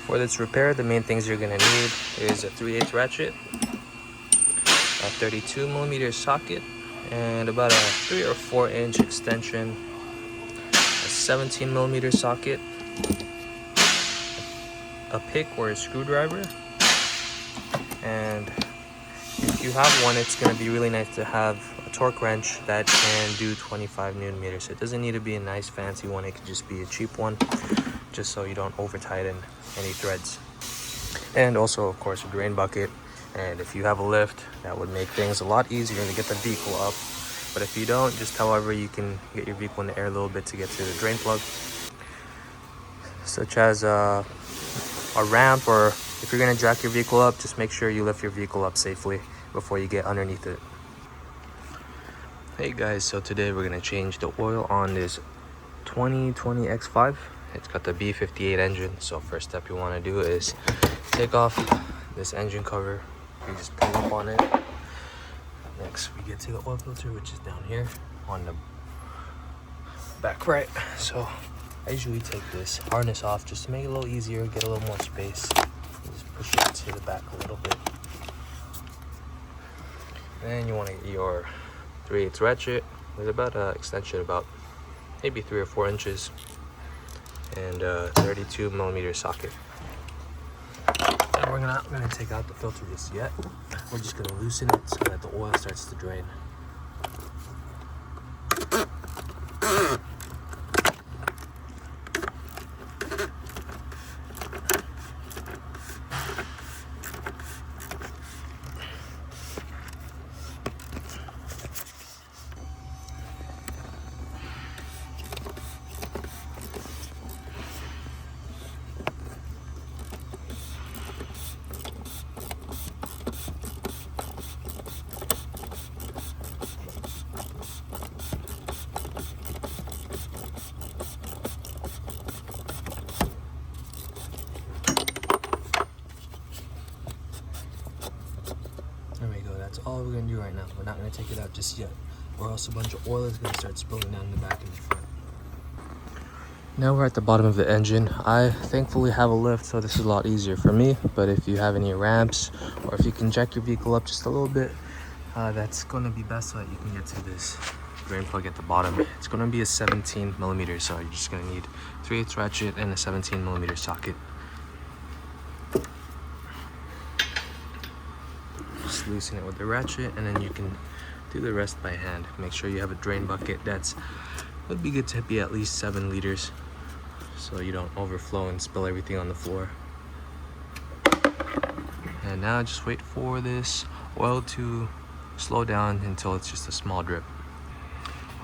For this repair, the main things you're gonna need is a 3/8 ratchet, a 32mm socket, and about a 3 or 4 inch extension, a 17mm socket, a pick or a screwdriver, and if you have one, it's gonna be really nice to have a torque wrench that can do 25 Newton meters. It doesn't need to be a nice fancy one, it could just be a cheap one, just so you don't over tighten any threads. And also, of course, a drain bucket. And if you have a lift, that would make things a lot easier to get the vehicle up. But if you don't, just however you can get your vehicle in the air a little bit to get to the drain plug, such as a ramp, or if you're gonna jack your vehicle up, just make sure you lift your vehicle up safely before you get underneath it. Hey guys, so today we're gonna change the oil on this 2020 X5. It's got the B58 engine. So first step you want to do is take off this engine cover. You just pull up on it. Next we get to the oil filter, which is down here on the back right. So I usually take this harness off just to make it a little easier, get a little more space. Just push it to the back a little bit. Then you want to get your 3/8 ratchet. There's about an extension about maybe 3 or 4 inches, and a 32mm socket. And we're not gonna take out the filter just yet. We're just gonna loosen it so that the oil starts to drain. There we go, that's all we're gonna do right now. We're not gonna take it out just yet, or else a bunch of oil is gonna start spilling down the back and the front. Now we're at the bottom of the engine. I thankfully have a lift, so this is a lot easier for me. But if you have any ramps, or if you can jack your vehicle up just a little bit, that's gonna be best so that you can get to this drain plug at the bottom. It's gonna be a 17mm, so you're just gonna need 3/8 ratchet and a 17mm socket. Just loosen it with the ratchet, and then you can do the rest by hand. Make sure you have a drain bucket that's would be good to be at least 7 liters, so you don't overflow and spill everything on the floor. And now just wait for this oil to slow down until it's just a small drip.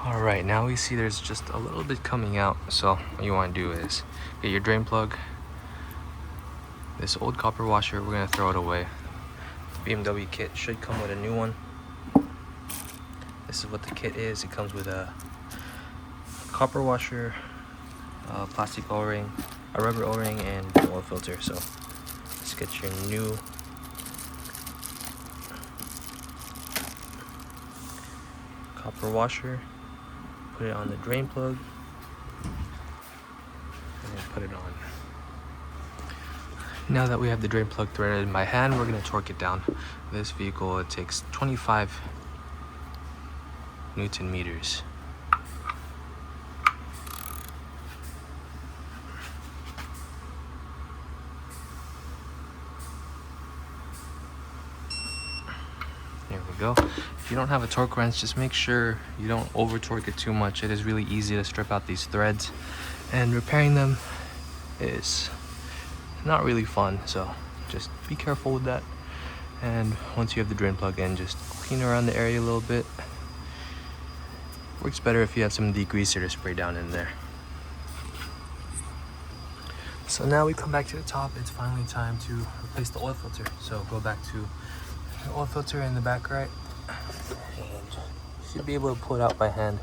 All right, now we see there's just a little bit coming out. So what you want to do is get your drain plug. This old copper washer, we're gonna throw it away. The BMW kit should come with a new one. This is what the kit is. It comes with a copper washer, plastic O-ring, a rubber O-ring, and an oil filter. So let's get your new copper washer, put it on the drain plug, and then put it on. Now that we have the drain plug threaded in by hand, we're going to torque it down. This vehicle, it takes 25 Newton meters. There we go. If you don't have a torque wrench, just make sure you don't over torque it too much. It is really easy to strip out these threads, and repairing them is not really fun, so just be careful with that. And once you have the drain plug in, just clean around the area a little bit. Works better if you have some degreaser to spray down in there. So now we come back to the top. It's finally time to replace the oil filter. So go back to the oil filter in the back right, and you should be able to pull it out by hand.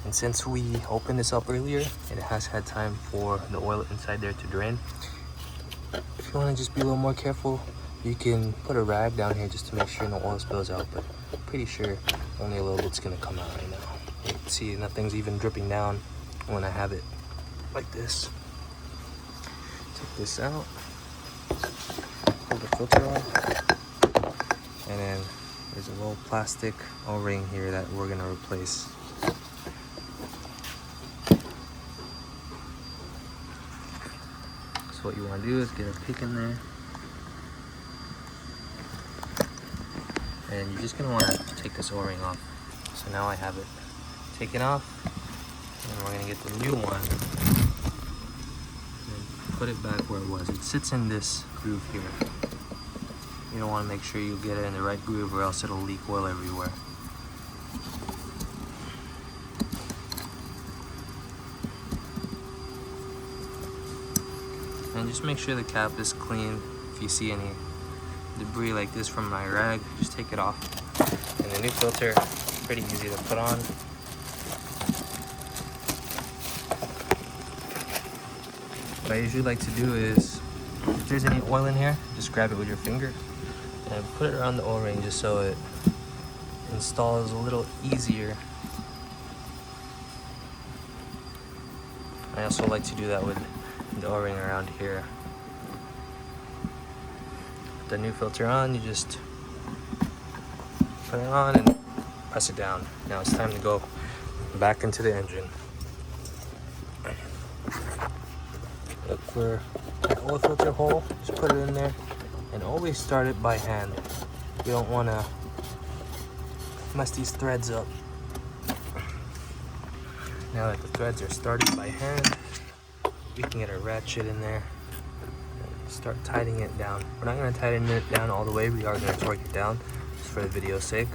And since we opened this up earlier, it has had time for the oil inside there to drain. If you want to just be a little more careful, you can put a rag down here just to make sure no oil spills out, but I'm pretty sure only a little bit's gonna come out right now. You can see nothing's even dripping down when I have it like this. Take this out, pull the filter off, and then there's a little plastic O-ring here that we're gonna replace. So what you want to do is get a pick in there, and you're just gonna want to take this O-ring off. So now I have it taken off, and we're gonna get the new one and put it back where it was. It sits in this groove here. You don't want to make sure you get it in the right groove, or else it'll leak oil everywhere. And just make sure the cap is clean. If you see any debris like this from my rag, just take it off. And the new filter, pretty easy to put on. What I usually like to do is, if there's any oil in here, just grab it with your finger and put it around the O-ring just so it installs a little easier. I also like to do that with the O-ring around here. Put the new filter on, you just put it on and press it down. Now it's time to go back into the engine. Look for that oil filter hole, just put it in there, and always start it by hand. You don't want to mess these threads up. Now that the threads are started by hand, we can get a ratchet in there and start tightening it down. We're not going to tighten it down all the way, we are going to torque it down just for the video's sake.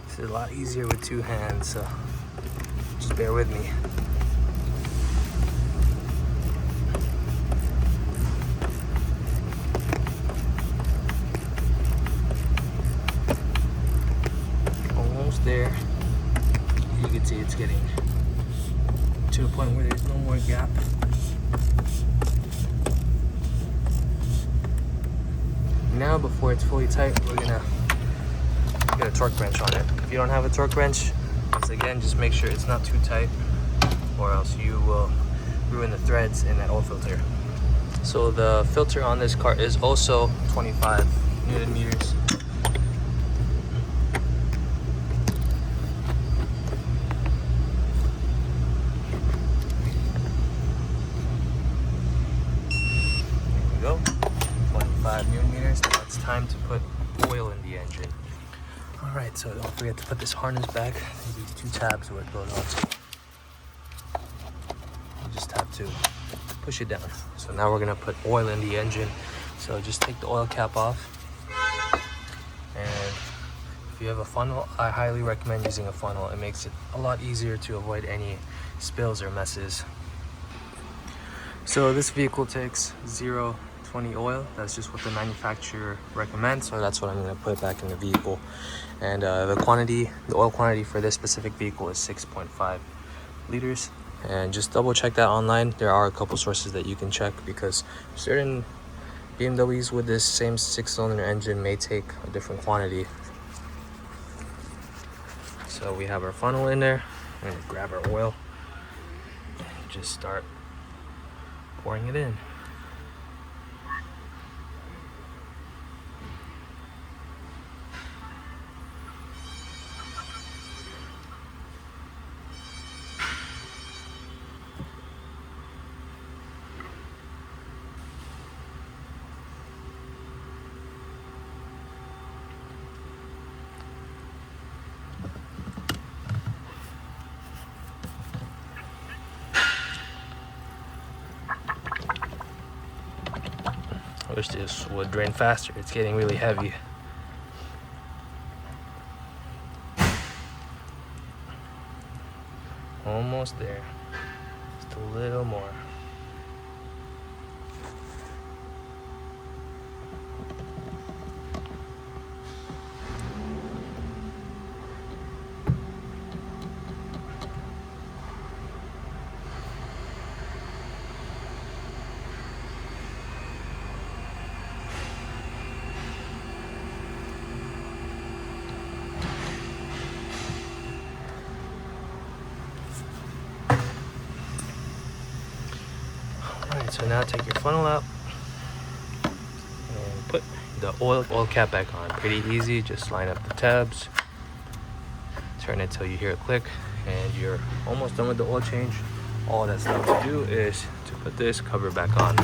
This is a lot easier with two hands, so just bear with me. Almost there. You can see it's getting to a point where there's no more gap. Now, before it's fully tight, we're gonna get a torque wrench on it. If you don't have a torque wrench, once again, just make sure it's not too tight, or else you will ruin the threads in that oil filter. So the filter on this car is also 25 Newton meters. There we go, 25 Newton meters. Now it's time to put oil in the engine. Alright, so don't forget to put this harness back. These two tabs where it goes on. You just have to push it down. So now we're gonna put oil in the engine. So just take the oil cap off. And if you have a funnel, I highly recommend using a funnel. It makes it a lot easier to avoid any spills or messes. So this vehicle takes 0-20 oil. That's just what the manufacturer recommends, so that's what I'm going to put back in the vehicle. And the oil quantity for this specific vehicle is 6.5 liters. And just double check that online. There are a couple sources that you can check, because certain BMWs with this same 6-cylinder engine may take a different quantity. So we have our funnel in there. I'm going to grab our oil and just start pouring it in. I wish this would drain faster. It's getting really heavy. Almost there. Just a little more. So now take your funnel out and put the oil cap back on. Pretty easy, just line up the tabs, turn it till you hear a click, and you're almost done with the oil change. All that's left to do is to put this cover back on.